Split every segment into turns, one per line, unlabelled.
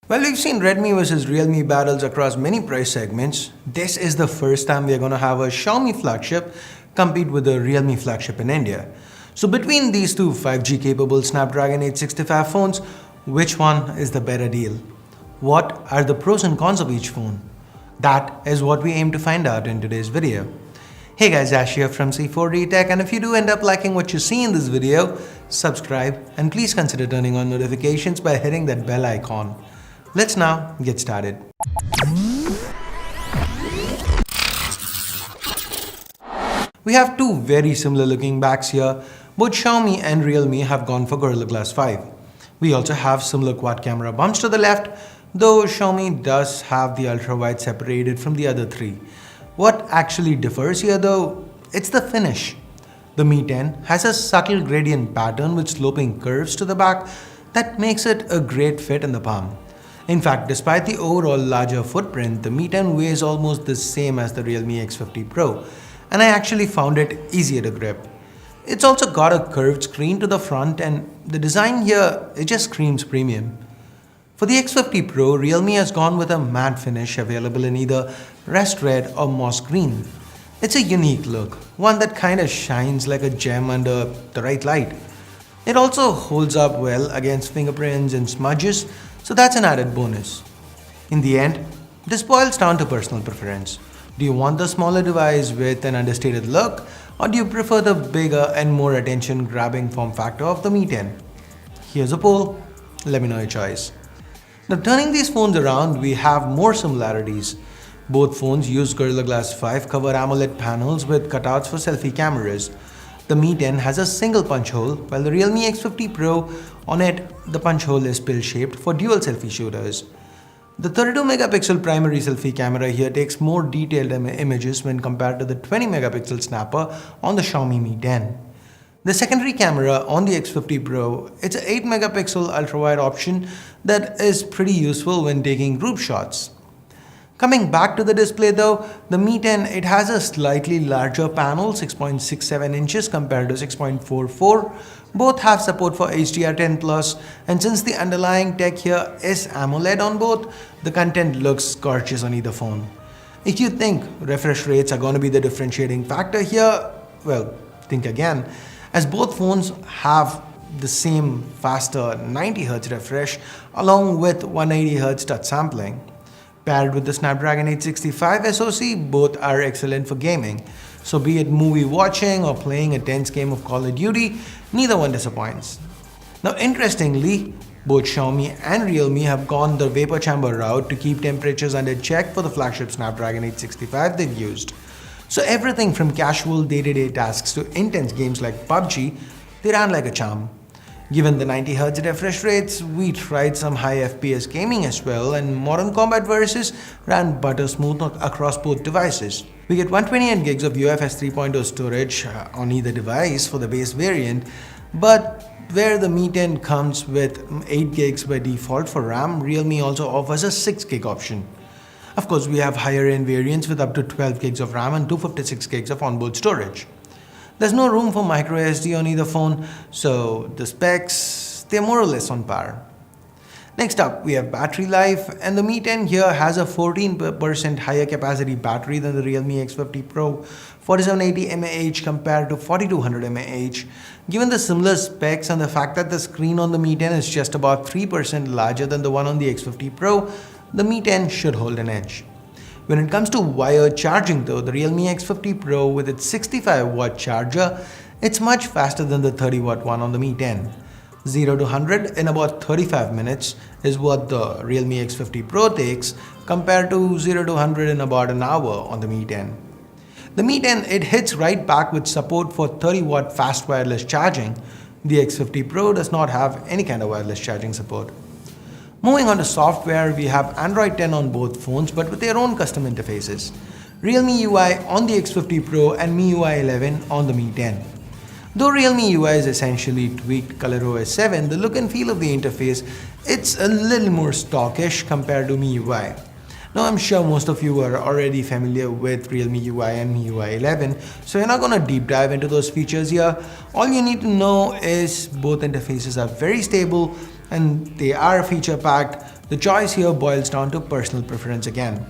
Well, we've seen Redmi versus Realme battles across many price segments. This is the first time we're going to have a Xiaomi flagship compete with a Realme flagship in India. So between these two 5G capable Snapdragon 865 phones, which one is the better deal? What are the pros and cons of each phone? That is what we aim to find out in today's video. Hey guys, Ash here from C4D Tech, and if you do end up liking what you see in this video, subscribe and please consider turning on notifications by hitting that bell icon. Let's now get started. We have two very similar looking backs here. Both Xiaomi and Realme have gone for Gorilla Glass 5. We also have similar quad camera bumps to the left, though Xiaomi does have the ultra-wide separated from the other three. What actually differs here though? It's the finish. The Mi 10 has a subtle gradient pattern with sloping curves to the back that makes it a great fit in the palm. In fact, despite the overall larger footprint, the Mi 10 weighs almost the same as the Realme X50 Pro, and I actually found it easier to grip. It's also got a curved screen to the front, and the design here, it just screams premium. For the X50 Pro, Realme has gone with a matte finish available in either rust red or moss green. It's a unique look, one that kinda shines like a gem under the right light. It also holds up well against fingerprints and smudges, so that's an added bonus. In the end, this boils down to personal preference. Do you want the smaller device with an understated look, or do you prefer the bigger and more attention-grabbing form factor of the Mi 10? Here's a poll, let me know your choice. Now turning these phones around, we have more similarities. Both phones use Gorilla Glass 5 cover AMOLED panels with cutouts for selfie cameras. The Mi 10 has a single punch hole, while the Realme X50 Pro, on it, the punch hole is pill-shaped for dual selfie shooters. The 32 megapixel primary selfie camera here takes more detailed images when compared to the 20 megapixel snapper on the Xiaomi Mi 10. The secondary camera on the X50 Pro, it's an 8 megapixel ultra-wide option that is pretty useful when taking group shots. Coming back to the display though, the Mi 10, it has a slightly larger panel, 6.67 inches compared to 6.44. Both have support for HDR10+, and since the underlying tech here is AMOLED on both, the content looks gorgeous on either phone. If you think refresh rates are going to be the differentiating factor here, well, think again, as both phones have the same faster 90Hz refresh along with 180Hz touch sampling. Paired with the Snapdragon 865 SoC, both are excellent for gaming. So be it movie watching or playing a tense game of Call of Duty, neither one disappoints. Now interestingly, both Xiaomi and Realme have gone the vapor chamber route to keep temperatures under check for the flagship Snapdragon 865 they've used. So everything from casual day-to-day tasks to intense games like PUBG, they ran like a charm. Given the 90Hz refresh rates, we tried some high FPS gaming as well, and Modern Combat Versus ran butter smooth across both devices. We get 128 gigs of UFS 3.0 storage on either device for the base variant, but where the Mi 10 comes with 8 gigs by default for RAM, Realme also offers a 6 gig option. Of course, we have higher end variants with up to 12 gigs of RAM and 256 gigs of onboard storage. There's no room for microSD on either phone, so the specs, they're more or less on par. Next up, we have battery life, and the Mi 10 here has a 14% higher capacity battery than the Realme X50 Pro, 4780 mAh compared to 4200 mAh. Given the similar specs and the fact that the screen on the Mi 10 is just about 3% larger than the one on the X50 Pro, the Mi 10 should hold an edge. When it comes to wired charging though, the Realme X50 Pro with its 65-watt charger, it's much faster than the 30-watt one on the Mi 10. 0 to 100 in about 35 minutes is what the Realme X50 Pro takes compared to 0 to 100 in about an hour on the Mi 10. The Mi 10, it hits right back with support for 30-watt fast wireless charging. The X50 Pro does not have any kind of wireless charging support. Moving on to software, we have Android 10 on both phones but with their own custom interfaces. Realme UI on the X50 Pro and MIUI 11 on the Mi 10. Though Realme UI is essentially tweaked ColorOS 7, the look and feel of the interface, it's a little more stockish compared to MIUI. Now I'm sure most of you are already familiar with Realme UI and MIUI 11, so we're not going to deep dive into those features here. All you need to know is both interfaces are very stable and they are feature packed, The choice here boils down to personal preference again.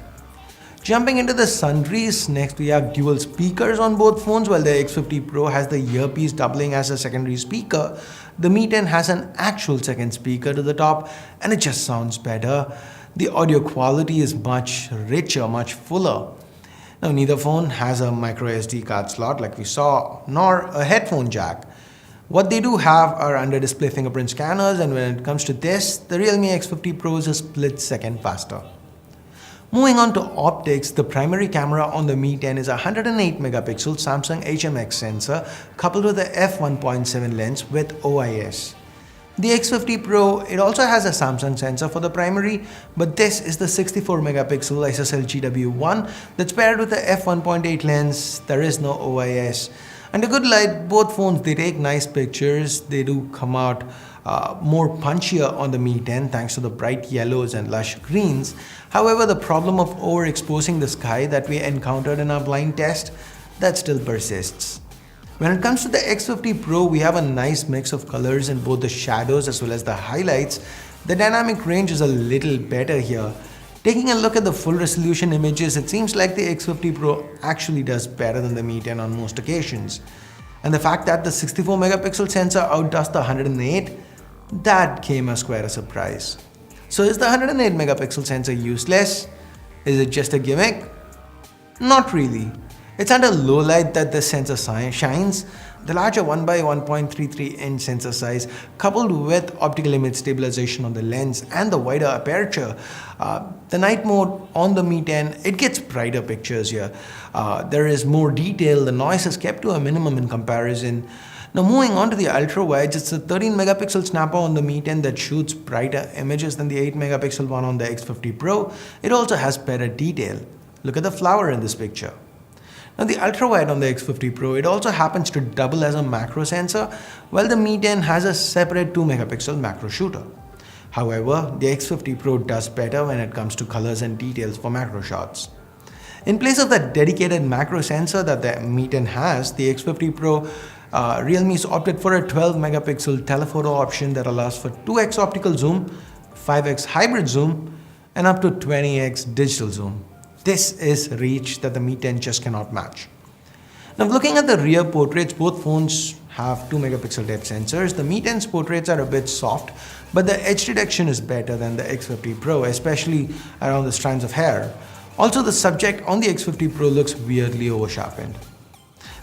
Jumping into the sundries, next we have dual speakers on both phones. While the X50 Pro has the earpiece doubling as a secondary speaker, the Mi 10 has an actual second speaker to the top and it just sounds better. The audio quality is much richer, much fuller. Now neither phone has a micro SD card slot like we saw, nor a headphone jack. What they do have are under-display fingerprint scanners, and when it comes to this, the Realme X50 Pro is a split second faster. Moving on to optics, the primary camera on the Mi 10 is a 108 megapixel Samsung HMX sensor coupled with a f1.7 lens with OIS. The X50 Pro, it also has a Samsung sensor for the primary, but this is the 64 megapixel ISOCELL GW1 that's paired with the f1.8 lens. There is no OIS. And a good light, both phones, they take nice pictures. They do come out more punchier on the Mi 10 thanks to the bright yellows and lush greens. However, the problem of overexposing the sky that we encountered in our blind test, that still persists. When it comes to the X50 Pro, we have a nice mix of colors in both the shadows as well as the highlights. The dynamic range is a little better here. Taking a look at the full resolution images, it seems like the X50 Pro actually does better than the Mi 10 on most occasions. And the fact that the 64 megapixel sensor outdoes the 108, that came as quite a surprise. So is the 108 megapixel sensor useless? Is it just a gimmick? Not really. It's under low light that the sensor shines. The larger 1x1.33-inch sensor size, coupled with optical image stabilization on the lens and the wider aperture, the night mode on the Mi 10, it gets brighter pictures here. There is more detail, the noise is kept to a minimum in comparison. Now moving on to the ultra wides, it's a 13 megapixel snapper on the Mi 10 that shoots brighter images than the 8 megapixel one on the X50 Pro. It also has better detail. Look at the flower in this picture. Now the ultra-wide on the X50 Pro, it also happens to double as a macro sensor, while the Mi 10 has a separate 2 megapixel macro shooter. However, the X50 Pro does better when it comes to colors and details for macro shots. In place of that dedicated macro sensor that the Mi 10 has, the X50 Pro, Realme's opted for a 12 megapixel telephoto option that allows for 2x optical zoom, 5x hybrid zoom, and up to 20x digital zoom. This is reach that the Mi 10 just cannot match. Now looking at the rear portraits, both phones have 2 megapixel depth sensors. The Mi 10's portraits are a bit soft, but the edge detection is better than the X50 Pro, especially around the strands of hair. Also, the subject on the X50 Pro looks weirdly over-sharpened.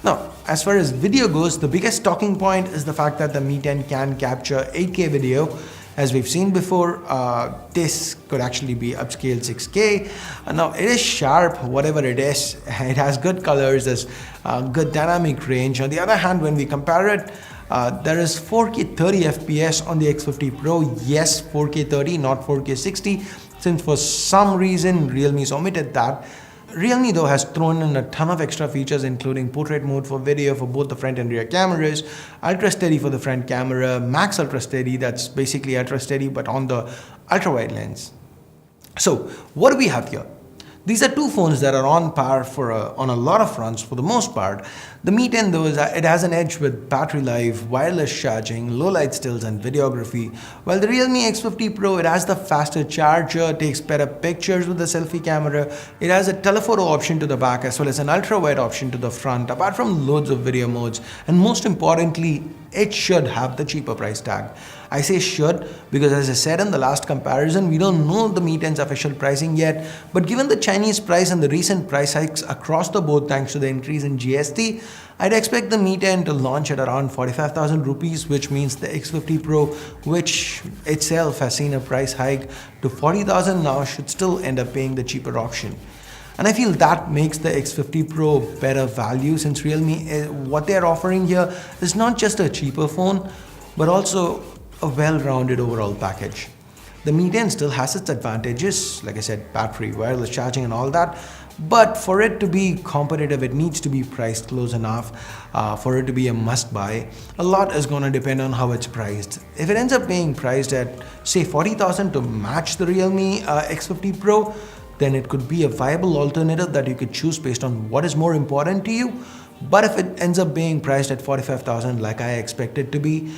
Now, as far as video goes, the biggest talking point is the fact that the Mi 10 can capture 8K video. As we've seen before, this could actually be upscaled 6K. Now it is sharp, whatever it is. It has good colors, there's good dynamic range. On the other hand, when we compare it, there is 4K 30 FPS on the X50 Pro. Yes, 4K 30, not 4K 60, since for some reason Realme's omitted that. Realme though has thrown in a ton of extra features, including portrait mode for video for both the front and rear cameras, ultra steady for the front camera, max ultra steady, that's basically ultra steady but on the ultra wide lens. So what do we have here? These are two phones that are on par on a lot of fronts for the most part. The Mi 10 though, it has an edge with battery life, wireless charging, low light stills and videography. While the Realme X50 Pro, it has the faster charger, takes better pictures with the selfie camera. It has a telephoto option to the back as well as an ultra wide option to the front, apart from loads of video modes. And most importantly, it should have the cheaper price tag. I say should because, as I said in the last comparison, we don't know the Mi 10's official pricing yet, but given the Chinese price and the recent price hikes across the board thanks to the increase in GST, I'd expect the Mi 10 to launch at around 45,000 rupees, which means the X50 Pro, which itself has seen a price hike to 40,000 now, should still end up paying the cheaper option. And I feel that makes the X50 Pro better value, since Realme, what they're offering here is not just a cheaper phone, but also a well-rounded overall package. The Mi 10 still has its advantages, like I said, battery, wireless charging and all that, but for it to be competitive, it needs to be priced close enough for it to be a must-buy. A lot is going to depend on how it's priced. If it ends up being priced at, say, 40,000 to match the Realme X50 Pro, then it could be a viable alternative that you could choose based on what is more important to you. But if it ends up being priced at 45,000 like I expect it to be,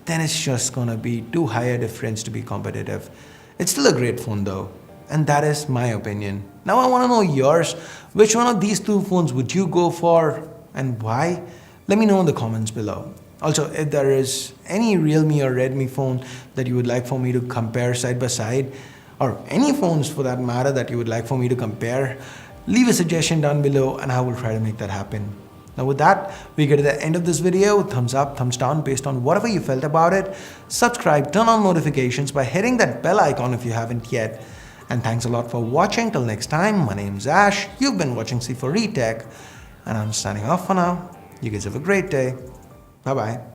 then it's just gonna be too high a difference to be competitive. It's still a great phone though. And that is my opinion. Now I want to know yours. Which one of these two phones would you go for and why? Let me know in the comments below. Also, if there is any Realme or Redmi phone that you would like for me to compare side by side, or any phones for that matter that you would like for me to compare, leave a suggestion down below and I will try to make that happen. Now with that, we get to the end of this video. Thumbs up, thumbs down based on whatever you felt about it. Subscribe, turn on notifications by hitting that bell icon if you haven't yet. And thanks a lot for watching. Till next time, my name's Ash. You've been watching C4E Tech, and I'm signing off for now. You guys have a great day. Bye bye.